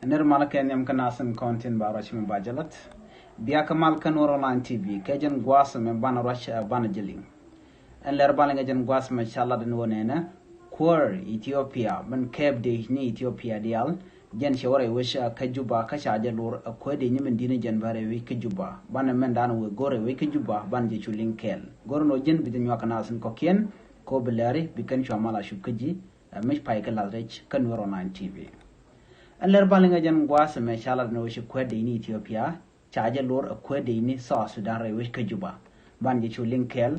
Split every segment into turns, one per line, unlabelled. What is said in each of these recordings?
نرمال كان يمكن ناسن كونتين باروش من باجلت بيا كمال كان ورولان تي في كجن غواس من بان روش بان جلين ان لربالين جن غواس ما شاء الله دنونينا كور إثيوبيا من كيب دي ني إثيوبيا ديال جن شوري وش كجوبا كشاجة لور أكودي نمن دين جن باري وي كجوبا بان من دانو غوري وي كجوبا بان جيشو لينكيل غورنو جن بدن يوكا ناسن كوكين كو بلاري بكن شوامالا شوكجي مش بايك لالريج كان ورولان تي في ان لربالين جن غواس ما شاء الله دنوش كودي ني إثيوبيا شاجة لور أكودي ني سا سودان ري وش كجوبا بان جيشو لينكيل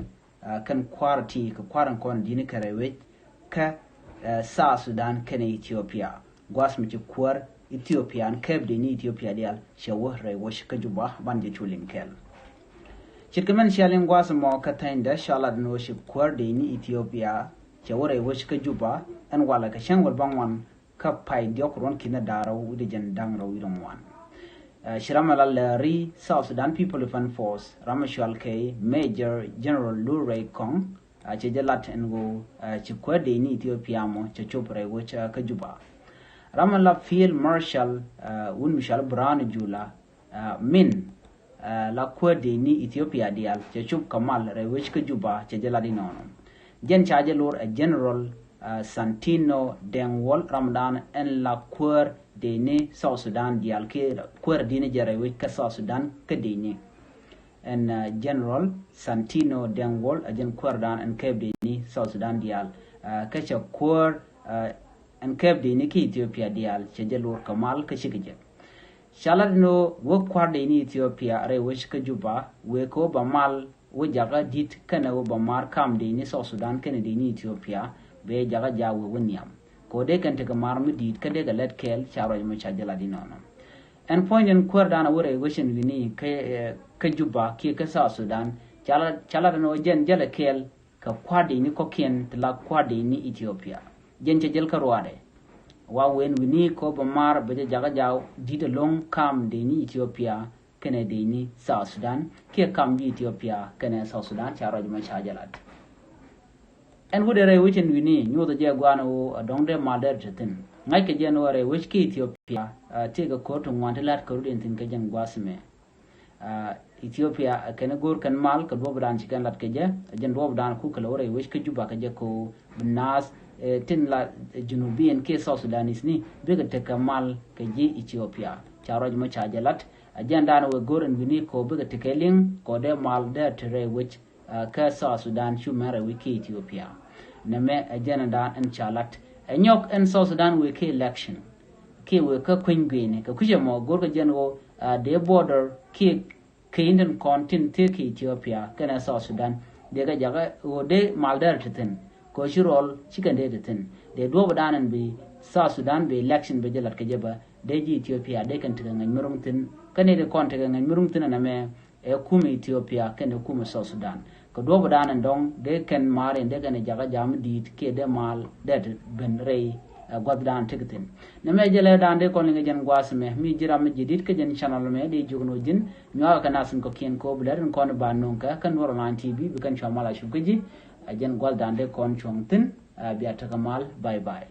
kan kwarti ka kwaran kon dini karewe ka sa Sudan kan Ethiopia gwas mi kwar Ethiopian keb de ni Ethiopia dial shawo rewo shika juba banje chulin kel shirkaman shalin gwas mo ka tainda shalad no shi kwar de ni Ethiopia shawo rewo shika juba an wala ka shangol bangwan ka pai diokron kina daraw de jan dang raw idon wan Shiramalal Larry, South Sudan People Defense Force, Ramashwal K, Major General Luray Kong, Chejalat and go Chikwede in Ethiopia, Chachopre, which Kajuba. Ramalab Field Marshal Unmishal Brown Jula, Min, La Kwede ni Ethiopia dial, Chachup Kamal, Rewich Kajuba, Chejaladinono. Jen Chajalur, a General Santino Dengwal Ramadan and La Quer Dene South Sudan dial Quer Dine Jarewick South Sudan Kadini and General Santino Dengwal Ajan Querdan and Cape Dini South Sudan dial Kacha Quer and Cape Dini Ethiopia dial Chajalur Kamal Kashikija Shaladno work quad in Ethiopia Rewish Kajuba Weko Bamal Wajaga dit Kana Bamar Kam Dini South Sudan Kennedy in Ethiopia be jaga jawu wonyam ko de kan tega marmi dit kade ga let kel charo mo chajala dinono en point en kwerdana wore wishin wini ke juba ke ka sa Sudan chala no jen jala kel ka kwadi ni kokien tla kwadi ni Ethiopia jen jel ka ruade wa wen wini ko ba mar be jaga jaw dit long kam de ni Ethiopia kene de ni sa Sudan ke kam di Ethiopia kene sa Sudan charo mo chajala and would a which in Winnie knew the Jaguano a donde mother jetin. Like a January which Ethiopia take a court and want to let Korean in Kajan Guasme. Ethiopia a Kenagur can mal, a Boban chicken lat Kaja, a Jan Bob Dan Kukalore, which Kajubaka Jako, Nas, Tin La Junubian case South Sudan is ni, bigger take a mal Kaji Ethiopia. Charge much ajalat, a Jandan will go and Winnie ko bigger takeling, ko de mal there to which ka South Sudan shumara wiki Ethiopia name a janadan and chalat a nyok and South Sudan wiki election ki we ka kwingwini ka kujamo gorga jengo de border ki Indian continent take Ethiopia kana South Sudan de ga jaga o de maldar titin ko shirol chicken de titin de do badan and be South Sudan be election be jalat ka jaba de ji Ethiopia de kan tiga ngan murumtin kane de kon tiga ngan murumtin na me e kuma Ethiopia kan kuma South Sudan ko do badan and dong de kan mare de kan jaga jam dit ke de mal de ben rei goddan tikitin na me jele dan de kon ngi jen gwasme mi jira mi jidit ke jen channel me de jogno jin nyawa kana sun ko kien ko bular kon ba non ka kan Worlan TV bi kan chamala shukuji jen goddan de kon chongtin biata kamal bye bye